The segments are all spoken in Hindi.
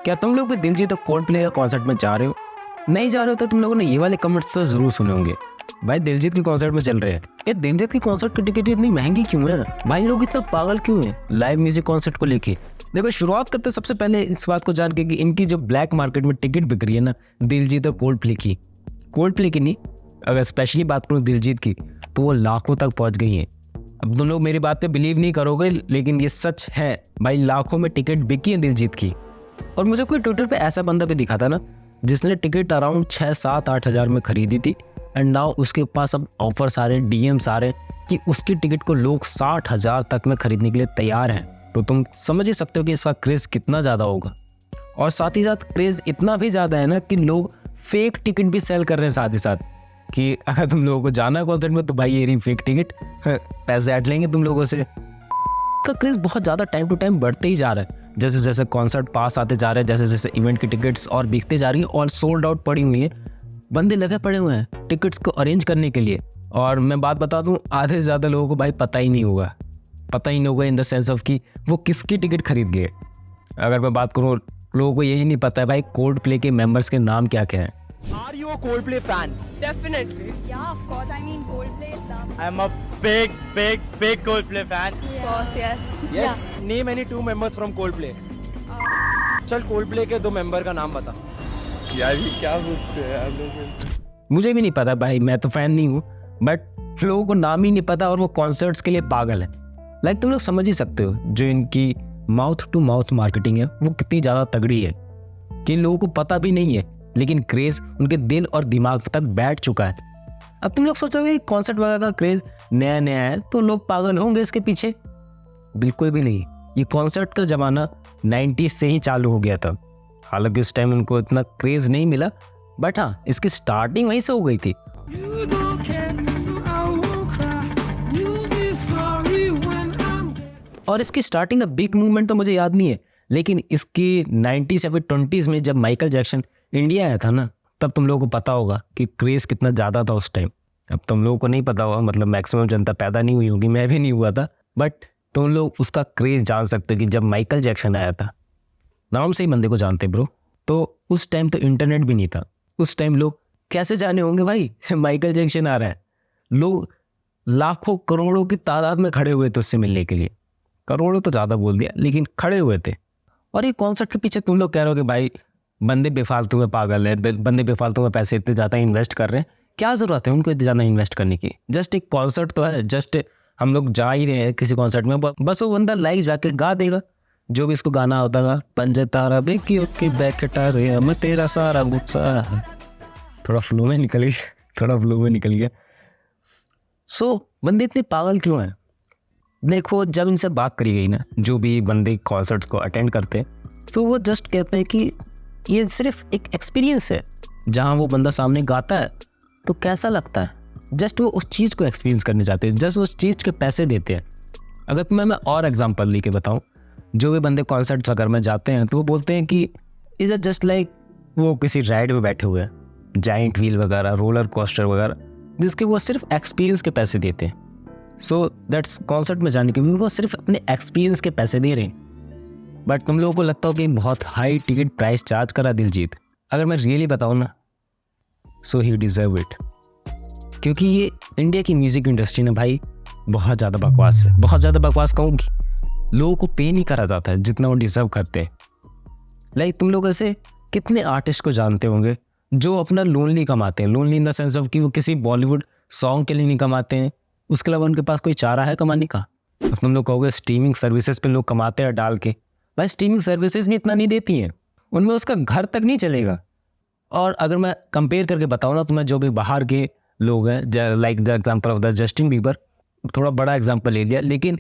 क्या तुम लोग भी दिलजीत तो कोल्डप्ले का कॉन्सर्ट में जा रहे हो? नहीं जा रहे हो तो तुम लोगों ने ये वाले कमेंट्स तो जरूर सुने होंगे, भाई दिलजीत के कॉन्सर्ट में चल रहे हैं। ये दिलजीत की कॉन्सर्ट की टिकट इतनी महंगी क्यों है भाई? लोग इतना पागल क्यों हैं लाइव म्यूजिक कॉन्सर्ट को लेके? देखो, शुरुआत करते सबसे पहले इस बात को जान के कि इनकी जो ब्लैक मार्केट में टिकट बिक रही है ना, दिलजीत और कोल्डप्ले की नहीं, अगर स्पेशली बात करूँ दिलजीत की, तो वो लाखों तक पहुंच गई हैं। अब तुम लोग मेरी बात पे बिलीव नहीं करोगे, लेकिन ये सच है भाई, लाखों में टिकट बिकी है दिलजीत की। और मुझे कोई ट्विटर पे ऐसा बंदा भी दिखा था ना, जिसने टिकट अराउंड 6-7-8 हज़ार में खरीदी थी, एंड नाउ उसके पास अब ऑफर्स आ रहे हैं, डीएम्स आ रहे हैं कि उसकी टिकट को लोग 60,000 तक में खरीदने के लिए तैयार हैं। तो तुम समझ ही सकते हो कि इसका क्रेज़ कितना ज़्यादा होगा। और साथ ही साथ क्रेज़ इतना भी ज़्यादा है ना कि लोग फेक टिकट भी सेल कर रहे हैं साथ ही साथ, कि अगर तुम लोगों को जाना है कॉन्सर्ट में तो भाई ये रही फेक टिकट, पैसे ऐड लेंगे तुम लोगों से। का क्रेज़ बहुत ज़्यादा टाइम टू टाइम बढ़ते ही जा रहा है। जैसे जैसे कॉन्सर्ट पास आते जा रहे हैं, जैसे जैसे इवेंट की टिकट्स और बिकते जा रही हैं और सोल्ड आउट पड़ी हुई हैं, बंदे लगे पड़े हुए हैं टिकट्स को अरेंज करने के लिए। और मैं बात बता दूं, आधे से ज़्यादा लोगों को भाई पता ही नहीं होगा इन द सेंस ऑफ कि वो किसकी टिकट खरीद गए। अगर मैं बात करूँ, लोगों को यही नहीं पता है भाई कोल्डप्ले के मेंबर्स के नाम क्या क्या हैं। Are you a Coldplay fan? Definitely. Yeah, of course. I mean, Coldplay is love. I'm a big Coldplay fan. Yeah. Of course, yes. Yes. Name any 2 members from Coldplay. चल Coldplay के 2 मेंबर का नाम बता। यार ये क्या पूछते हैं आप लोग? मुझे भी नहीं पता भाई, मैं तो फैन नहीं हूँ, बट लोगों को नाम ही नहीं पता और वो कॉन्सर्ट्स के लिए पागल है। लाइक तुम लोग समझ ही सकते हो जो इनकी माउथ टू माउथ मार्केटिंग है वो कितनी ज़्यादा तगड़ी है, कि लोगों को पता भी नहीं है, लेकिन क्रेज़ उनके दिल और दिमाग तक बैठ चुका है। अब तुम लोग सोचोगे कॉन्सर्ट वगैरह का क्रेज़ नया नया है तो लोग पागल होंगे इसके पीछे? बिल्कुल भी नहीं। ये कॉन्सर्ट का ज़माना 90s से ही चालू हो गया था। हालांकि उस टाइम उनको इतना क्रेज़ नहीं मिला, बट हाँ, इसकी स्टार्टिंग वहीं से हो गई थी। और इसकी स्टार्टिंग का बिग मूवमेंट तो मुझे याद नहीं है, लेकिन इसकी 90s या फिर 20s में जब माइकल जैक्सन इंडिया आया था ना, तब तुम लोगों को पता होगा कि क्रेज़ कितना ज़्यादा था उस टाइम। अब तुम लोगों को नहीं पता होगा, मतलब मैक्सिमम जनता पैदा नहीं हुई होगी, मैं भी नहीं हुआ था, बट तुम लोग उसका क्रेज़ जान सकते हो कि जब माइकल जैक्सन आया था, नाम से ही बंदे को जानते ब्रो। तो उस टाइम तो इंटरनेट भी नहीं था। उस टाइम लोग कैसे जाने होंगे भाई माइकल जैक्सन आ रहा है? लोग लाखों करोड़ों की तादाद में खड़े हुए थे उससे मिलने के लिए। करोड़ों तो ज़्यादा बोल दिया, लेकिन खड़े हुए थे। और ये कॉन्सर्ट के पीछे तुम लोग कह रहे हो कि भाई बंदे बेफालतू में पागल है, बंदे बेफालतू में पैसे इतने ज़्यादा इन्वेस्ट कर रहे हैं। क्या ज़रूरत है उनको इतने ज़्यादा इन्वेस्ट करने की? जस्ट एक कॉन्सर्ट तो है, जस्ट हम लोग जा ही रहे हैं किसी कॉन्सर्ट में, बस वो बंदा लाइव जाके गा देगा जो भी इसको गाना होता है। पंजे तारा बेकी ओके बैकटा रे मैं तेरा सारा गुस्सा, थोड़ा फ्लो में निकल गया। सो बंदे इतने पागल क्यों हैं? देखो, जब इनसे बात करी गई ना, जो भी बंदे कॉन्सर्ट्स को अटेंड करते हैं, तो वो जस्ट कहते हैं कि ये सिर्फ एक एक्सपीरियंस है। जहाँ वो बंदा सामने गाता है तो कैसा लगता है, जस्ट वो उस चीज़ को एक्सपीरियंस करने चाहते हैं, जस्ट उस चीज़ के पैसे देते हैं। अगर तुम्हें मैं और एग्जांपल लेके बताऊं, जो भी बंदे कॉन्सर्ट अगर में जाते हैं तो वो बोलते हैं कि इज़ जस्ट लाइक वो किसी राइड में बैठे हुए हैं, जाइंट व्हील वगैरह, रोलर कोस्टर वगैरह, जिसके वो सिर्फ एक्सपीरियंस के पैसे देते हैं। सो दैट्स कॉन्सर्ट में जाने के लिए वो सिर्फ अपने एक्सपीरियंस के पैसे दे रहे हैं। बट तुम लोगों को लगता हो कि बहुत हाई टिकट प्राइस चार्ज करा दिलजीत। अगर मैं रियली बताऊँ ना, सो ही डिज़र्व इट, क्योंकि ये इंडिया की म्यूज़िक इंडस्ट्री ने भाई बहुत ज़्यादा बकवास है। बहुत ज़्यादा बकवास कहूँगी, लोगों को पे नहीं करा जाता है जितना वो डिज़र्व करते हैं। लाइक तुम लोग ऐसे कितने आर्टिस्ट को जानते होंगे जो अपना लोनली कमाते हैं, lonely in the sense of कि वो किसी बॉलीवुड सॉन्ग के लिए नहीं कमाते हैं, उसके अलावा उनके पास कोई चारा है कमाने का। अब तुम लोग कहोगे स्ट्रीमिंग सर्विसेज पे लोग कमाते हैं डाल के, भाई स्ट्रीमिंग सर्विसेज भी इतना नहीं देती हैं, उनमें उसका घर तक नहीं चलेगा। और अगर मैं कंपेयर करके बताऊँ ना, तो मैं जो भी बाहर के लोग हैं, like the example of the Justin Bieber, थोड़ा बड़ा एग्जांपल ले लिया, लेकिन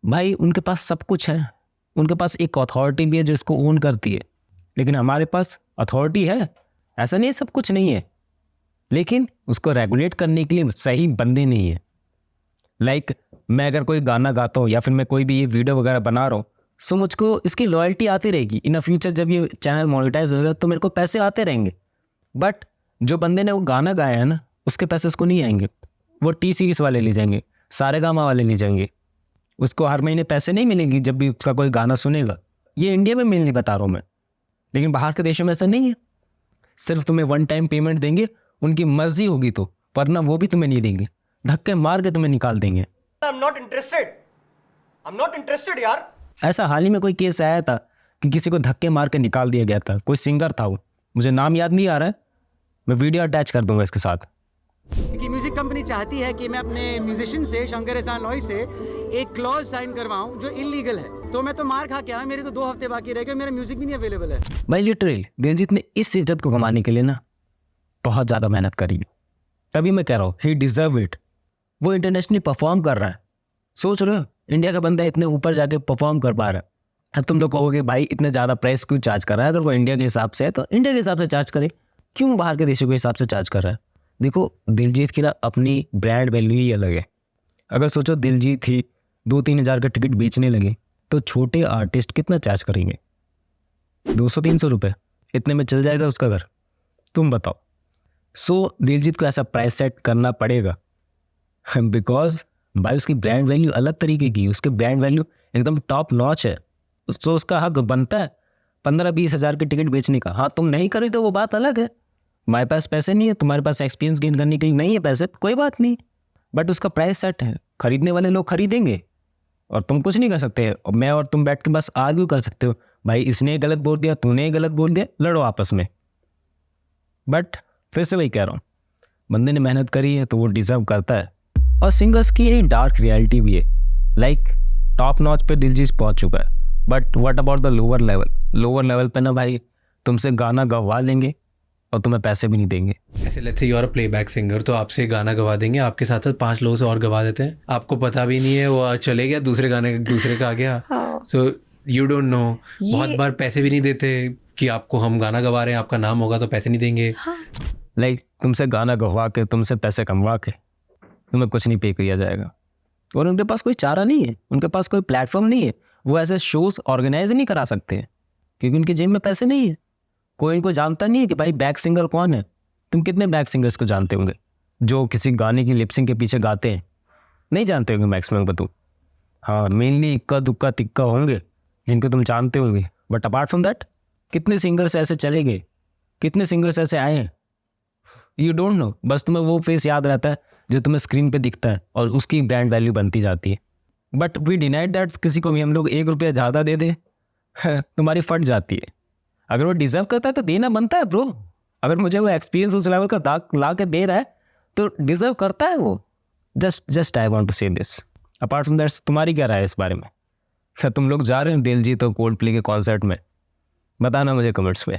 भाई उनके पास सब कुछ है, उनके पास एक अथॉरिटी भी है जो इसको ओन करती है। लेकिन हमारे पास अथॉरिटी है, ऐसा नहीं है सब कुछ नहीं है, लेकिन उसको रेगुलेट करने के लिए सही बंदे नहीं है। लाइक मैं अगर कोई गाना गाता हूँ या फिर मैं कोई भी ये वीडियो वगैरह बना रहा हूँ, सो मुझको इसकी लॉयल्टी आती रहेगी। इन फ्यूचर जब ये चैनल मोनेटाइज होगा तो मेरे को पैसे आते रहेंगे। बट जो बंदे ने वो गाना गाया है ना, उसके पैसे उसको नहीं आएंगे, वो टी सीरीज वाले ले जाएंगे, सारेगामा वाले ले जाएंगे। उसको हर महीने पैसे नहीं मिलेंगे जब भी उसका कोई गाना सुनेगा। ये इंडिया में मेनली बता रहा हूँ मैं। लेकिन बाहर के देशों में ऐसा नहीं है। सिर्फ तुम्हें वन टाइम पेमेंट देंगे, उनकी मर्जी होगी तो, वरना वो भी तुम्हें नहीं देंगे, धक्के मार के तुम्हें निकाल देंगे। I'm not interested. I'm not interested, यार. ऐसा हाल ही में कोई केस आया था कि किसी को धक्के मार के निकाल दिया गया था। कोई सिंगर था, वो मुझे नाम याद नहीं आ रहा है, मैं वीडियो अटैच कर दूंगा इसके साथ। क्योंकि म्यूजिक कंपनी चाहती है कि मैं अपने म्यूजिशियन से, शंकर एहसान लॉय से एक क्लॉज साइन करवाऊं जो इलीगल है। तो मैं तो मार खा के आया, मेरे तो 2 हफ्ते बाकी रह गए, मेरा म्यूजिक भी नहीं अवेलेबल है। भाई लिटरली दिलजीत ने इस इज्जत को कमाने के लिए ना बहुत ज़्यादा मेहनत करी, तभी मैं कह रहा हूँ ही डिजर्व इट। वो इंटरनेशनली परफॉर्म कर रहा है, सोच रहे हो इंडिया का बंदा इतने ऊपर जाके परफॉर्म कर पा रहा है। अब तुम लोग कहोगे भाई इतने ज़्यादा प्राइस क्यों चार्ज कर रहा है? अगर वो इंडिया के हिसाब से है तो इंडिया के हिसाब से चार्ज करे, क्यों बाहर के देशों के हिसाब से चार्ज कर रहा है? देखो दिलजीत की ना अपनी ब्रांड वैल्यू ही अलग है। अगर सोचो दिलजीत ही 2-3 हज़ार का टिकट बेचने लगे तो छोटे आर्टिस्ट कितना चार्ज करेंगे? 200-300 रुपये, इतने में चल जाएगा उसका घर? तुम बताओ। सो दिलजीत को ऐसा प्राइस सेट करना पड़ेगा बिकॉज भाई उसकी ब्रांड वैल्यू अलग तरीके की, उसके ब्रांड वैल्यू एकदम टॉप नॉच है। तो उसका हक बनता है 15-20 हज़ार के टिकट बेचने का। हाँ तुम नहीं करे तो वो बात अलग है, हमारे पास पैसे नहीं है, तुम्हारे पास एक्सपीरियंस गेन करने के लिए नहीं है पैसे, कोई बात नहीं, बट उसका प्राइस सेट है, खरीदने वाले लोग खरीदेंगे और तुम कुछ नहीं कर सकते। और मैं और तुम बैठ के बस आर्ग्यू कर सकते हो, भाई इसने गलत बोल दिया, तूने गलत बोल दिया, लड़ो आपस में। बट फिर से वही कह रहा हूँ, बंदे ने मेहनत करी है तो वो डिजर्व करता है। और सिंगर्स की एक डार्क रियलिटी भी है, लाइक टॉप नॉच पे दिलजीत पहुंच चुका है, but what about the lower level? Lower level पे ना भाई तुमसे गाना गवा लेंगे और तुम्हें पैसे भी नहीं देंगे। ऐसे let's say you are a playback singer, तो आपसे गाना गवा देंगे, आपके साथ साथ 5 लोगों से और गवा देते हैं, आपको पता भी नहीं है, वो चले गया दूसरे गाने दूसरे का आ गया, सो यू डोंट नो। बहुत बार पैसे भी नहीं देते कि आपको हम गाना गवा रहे हैं, आपका नाम होगा तो पैसे नहीं देंगे। लाइक तुमसे गाना गवा के, तुमसे पैसे कमवा के तुम्हें कुछ नहीं पे किया जाएगा। और उनके पास कोई चारा नहीं है, उनके पास कोई प्लेटफॉर्म नहीं है, वो ऐसे शोज ऑर्गेनाइज नहीं करा सकते हैं क्योंकि उनकी जेब में पैसे नहीं है। कोई इनको जानता नहीं है कि भाई बैक सिंगर कौन है। तुम कितने बैक सिंगर्स को जानते होंगे जो किसी गाने की लिपसिंग के पीछे गाते हैं? नहीं जानते होंगे मैक्सिमम को तुम। हाँ मेनली इक्का दुक्का तिक्का होंगे जिनको तुम जानते होंगे, बट अपार्ट फ्रॉम दैट कितने सिंगर्स ऐसे चले गए, कितने सिंगर्स ऐसे आए हैं? You don't know. बस तुम्हें वो फेस याद रहता है जो तुम्हें स्क्रीन पे दिखता है और उसकी ब्रांड वैल्यू बनती जाती है। बट वी डिनाइड दैट, किसी को भी हम लोग 1 रुपया ज़्यादा दे दें तुम्हारी फट जाती है। अगर वो डिजर्व करता है तो देना बनता है ब्रो। अगर मुझे वो एक्सपीरियंस उस लेवल का दाग ला के दे रहा है तो डिजर्व करता है वो। जस्ट आई वांट टू से दिस। अपार्ट फ्रॉम दैट तुम्हारी क्या राय है इस बारे में? क्या तुम लोग जा रहे हो दिलजीत और कोल्ड प्ले के कॉन्सर्ट में? बताना मुझे कमेंट्स में।